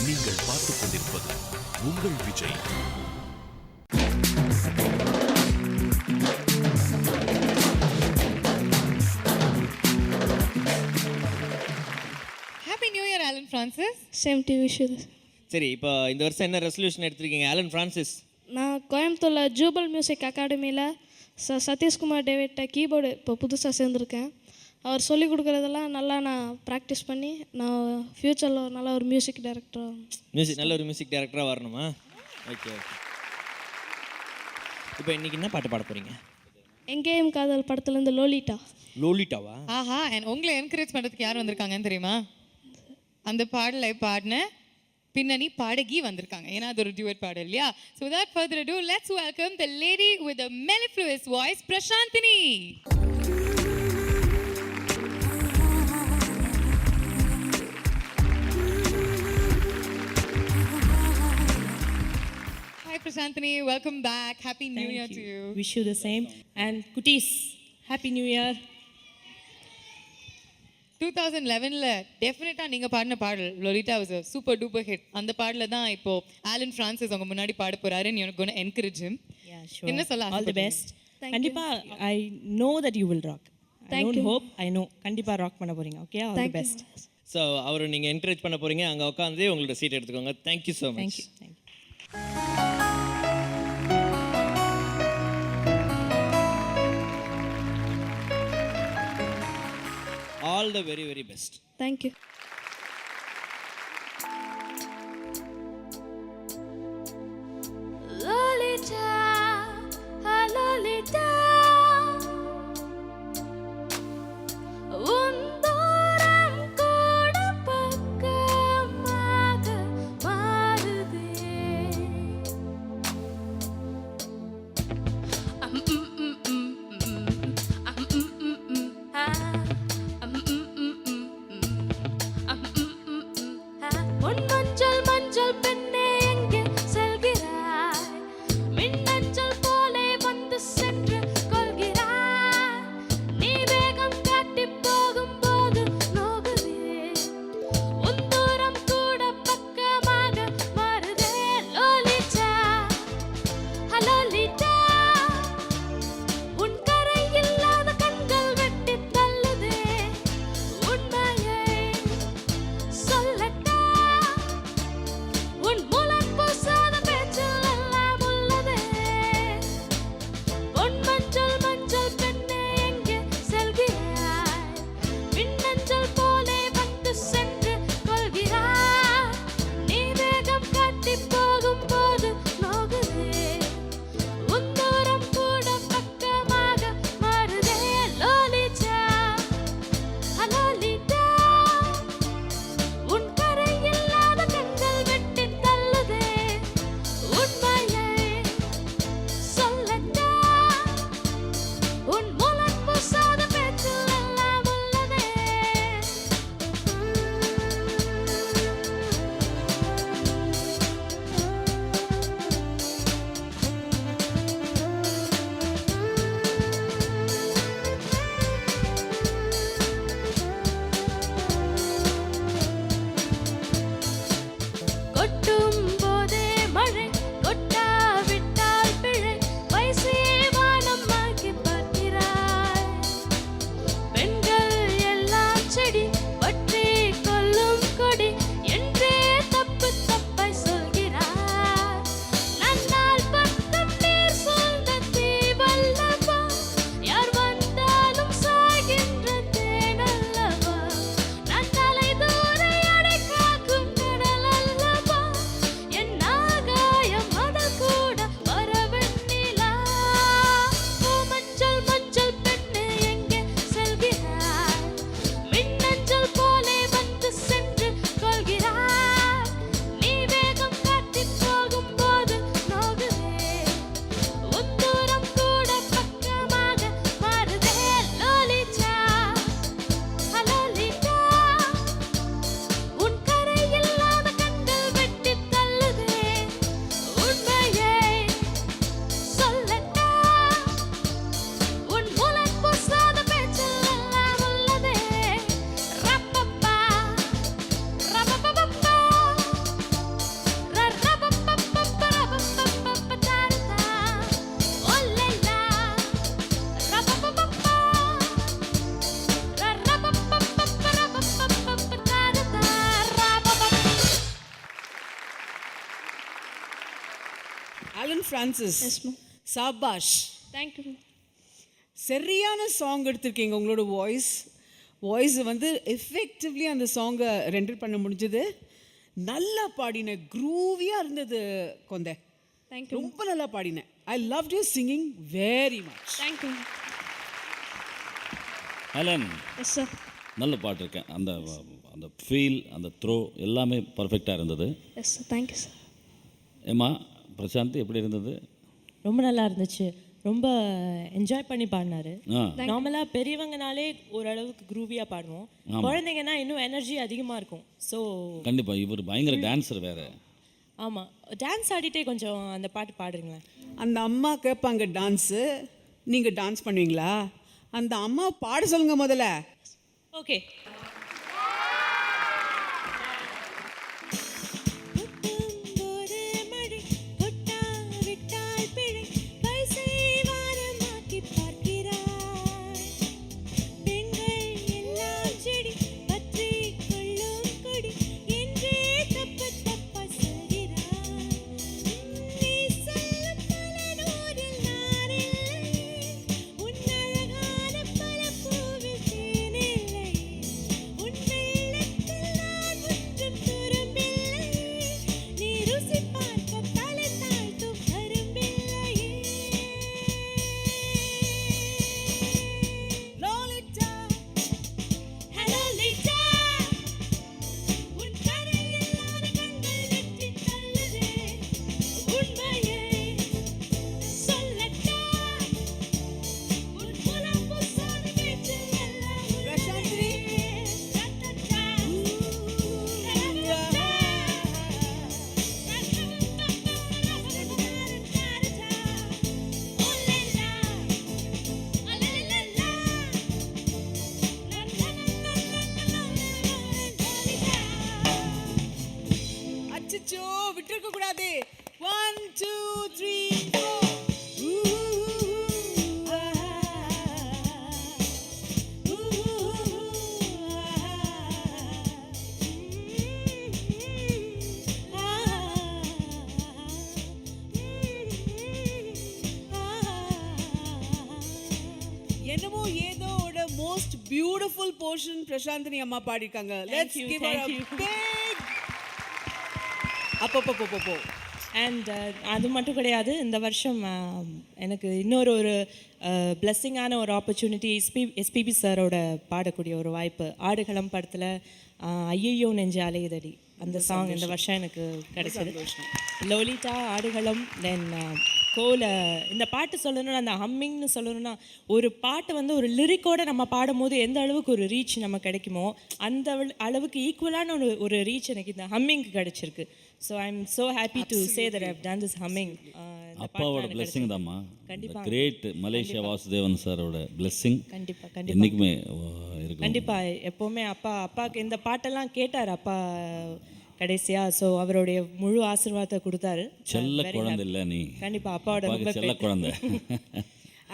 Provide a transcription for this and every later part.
நீங்கள் பார்த்துக் கொண்டிருப்பது உங்கள் Vijay. Happy new year Alan Francis. Same to wish you. சரி, இப்போ இந்த வருஷம் என்ன ரெசல்யூஷன் எடுத்திருக்கீங்க ஆலன் பிரான்சிஸ்? நான் கோயம்புத்தூரில் ஜூபல் மியூசிக் அகாடமியில் சதீஷ்குமார் டேவிட்ட கீபோர்டு இப்போ புதுசாக சேர்ந்துருக்கேன். அவர் சொல்லிக் கொடுக்குறதெல்லாம் நல்லா நான் ப்ராக்டிஸ் பண்ணி நான் ஃப்யூச்சரில் நல்ல ஒரு மியூசிக் டைரக்டராக நல்ல ஒரு மியூசிக் டைரக்டராக வரணுமா? Okay okay. இப்போ இன்னைக்கு என்ன பாட்டு பாட போகிறீங்க? எங்கேயும் காதல் படத்துலேருந்து லோலிட்டா. லோலிட்டாவா? ஆஹா, உங்களை என்கரேஜ் பண்ணுறதுக்கு யார் வந்திருக்காங்கன்னு தெரியுமா? அந்த பாடலை பாடின பின்னணி பாடகி வந்திருக்காங்க. ஏன்னா அது ஒரு டியூட் பாடல் இல்லையா? So without further ado, let's welcome the lady with the mellifluous voice, Prashantini. Hi Prashantini, welcome back. Happy New Year to you. Wish you the same. And Kutis, Happy New Year. 2011ல டெஃபினட்டாக நீங்கள் பாடின பாடல் Lolita was a super duper hit. அந்த பாடலில் தான் இப்போ Alan Francis அவங்க முன்னாடி பாட போறாரு. you're going to encourage him. Yeah, sure. என்ன சொல்ல All the best. Thank கண்டிப்பா I know that you will rock. I Thank don't you. hope, I know. கண்டிப்பா ராக் பண்ண போறீங்க. Okay, all the best. So அவரை நீங்கள் என்கரேஜ் பண்ண போகிறீங்க. அங்கே உட்காந்து உங்களோட சீட் எடுத்துக்கோங்க. Thank you so much. Thank you. Thank you. All the very very best. Thank you. Lolita Lolita உந்தோரம் கூட பக்கமாக மாறுதே. ஆலன் ஃப்ரான்சிஸ் சாபாஷ். தேங்க்யூ. சரியான சாங் எடுத்திருக்கீங்க. உங்களோட வாய்ஸ் வந்து எஃபெக்டிவ்லி அந்த சாங்கை ரெண்டர் பண்ண முடிஞ்சது. நல்லா பாடின, க்ரூவியாக இருந்தது கொண்டே. தேங்க்யூ. ரொம்ப நல்லா பாடினேன். I love you singing very much. Thank you. Alan, yes sir. நல்ல பாட்டு இருக்கேன். அந்த அந்த ஃபீல், அந்த த்ரோ எல்லாமே பர்ஃபெக்டாக இருந்தது. Yes sir. Thank you sir. ஏம்மா பிரசாந்த் எப்படி இருந்தது? ரொம்ப நல்லா இருந்துச்சு. ரொம்ப என்ஜாய் பண்ணி பாடினாரு. ஆ, நார்மலாக பெரியவங்கனாலே ஓரளவுக்கு க்ரூவியாக பாடுவோம். குழந்தைங்கன்னா இன்னும் எனர்ஜி அதிகமாக இருக்கும். ஸோ கண்டிப்பாக இவர் பயங்கர டான்ஸர் வேறு. ஆமாம், டான்ஸ் ஆடிட்டே கொஞ்சம் அந்த பாட்டு பாடுங்களேன். அந்த அம்மா கேட்பாங்க டான்ஸு, நீங்கள் டான்ஸ் பண்ணுவீங்களா? அந்த அம்மா பாட சொல்லுங்க முதல்ல. ஓகே. அச்சோ, விட்டுருக்க கூடாது. 1 2 3 என்னமோ ஏதோட மோஸ்ட் பியூட்டிஃபுல் போர்ஷன் பிரசாந்தினி அம்மா பாடிருக்காங்க. Let's give her a big அப்போ. அண்ட் அது மட்டும் கிடையாது, இந்த வருஷம் எனக்கு இன்னொரு பிளெஸ்ஸிங்கான ஒரு ஆப்பர்ச்சுனிட்டி, எஸ்பிபி சாரோட பாடக்கூடிய ஒரு வாய்ப்பு. ஆடுகளம் படத்தில் ஐயையோ நெஞ்சு அலையுதடி அந்த சாங் இந்த வருஷம் எனக்கு கிடைச்சது. லோலிட்டா, ஆடுகளம், தென் கோல. இந்த பாட்டு சொல்லணும்னா, அந்த ஹம்மிங்னு சொல்லணும்னா, ஒரு பாட்டு வந்து ஒரு லிரிக்கோட நம்ம பாடும்போது எந்த அளவுக்கு ஒரு ரீச் நம்ம கிடைக்குமோ அந்த அளவுக்கு ஈக்குவலான ஒரு ரீச் எனக்கு இந்த ஹம்மிங்க்கு கிடைச்சிருக்கு. So I am so happy to say that I have done this humming. அப்பாவோட பிளெஸ்ஸிங் தான்மா. கண்டிப்பா. கிரேட் மலேசியா வாசுதேவன் சாரோட பிளெஸ்ஸிங் கண்டிப்பாக என்றைக்குமே இருக்கும். கண்டிப்பாக எப்போவுமே அப்பாவுக்கு இந்த பாட்டெல்லாம் கேட்டார் அப்பா கடைசியா. ஸோ அவருடைய முழு ஆசீர்வாதத்தை கொடுத்தாரு. செல்ல குழந்தை இல்லை நீ. கண்டிப்பாக அப்பாவோட ரொம்ப செல்ல குழந்தை.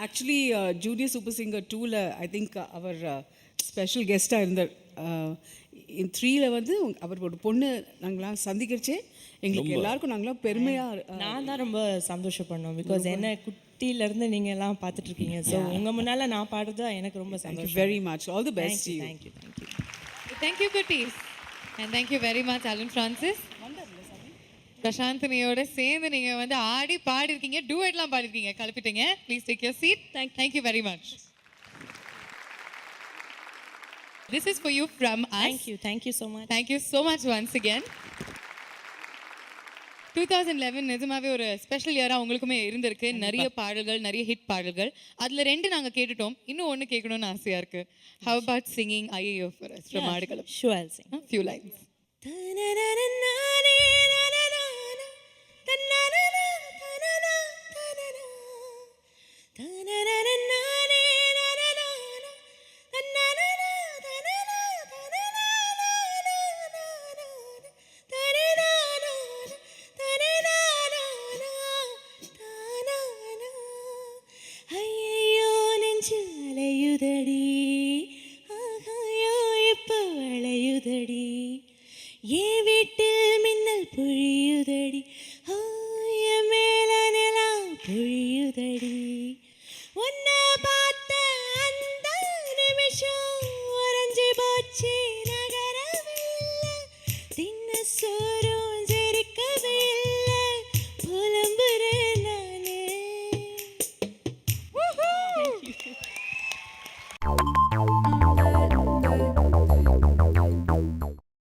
ஆக்சுவலி ஜூனியர் சூப்பர் சிங்கர் 2ல ஐ திங்க் அவர் ஸ்பெஷல் கெஸ்ட்டாக இருந்தார். இன் 3ல வந்து அவரோட பொண்ணு நாங்களாம் சந்திக்கிறச்சே எங்களுக்கு எல்லாருக்கும் நாங்களாம் பெருமையாக. நான் தான் ரொம்ப சந்தோஷப்படணும். பிகாஸ் என்ன குட்டியிலேருந்து நீங்கள் எல்லாம் பார்த்துட்டு இருக்கீங்க. ஸோ உங்கள் முன்னால் நான் பாடுறது எனக்கு ரொம்ப சந்தோஷம். Very much. All the best. Thank you. Thank you, Kutis. And thank you very much, Alan Francis. பிரசாந்தினியோட சேர்ந்து நீங்க வந்து ஆடி பாடிருக்கீங்க, டூயட்லாம் பாடிருக்கீங்க, கலப்பிட்டீங்க. Please take your seat. Thank you very much. This is for you from us. Thank you so much. Thank you so much once again. 2011 நிஜமாவே ஒரு ஸ்பெஷல் இயரா உங்களுக்குமே இருந்திருக்கு. நிறைய பாடல்கள், நிறைய ஹிட் பாடல்கள். அதுல 2 நாங்க கேட்டுட்டோம். இன்னும் 1 கேட்கணும்னு ஆசையா இருக்கு. How about singing ஐயையோ for us from Aadukalam? Sure, I'll sing. Few lines.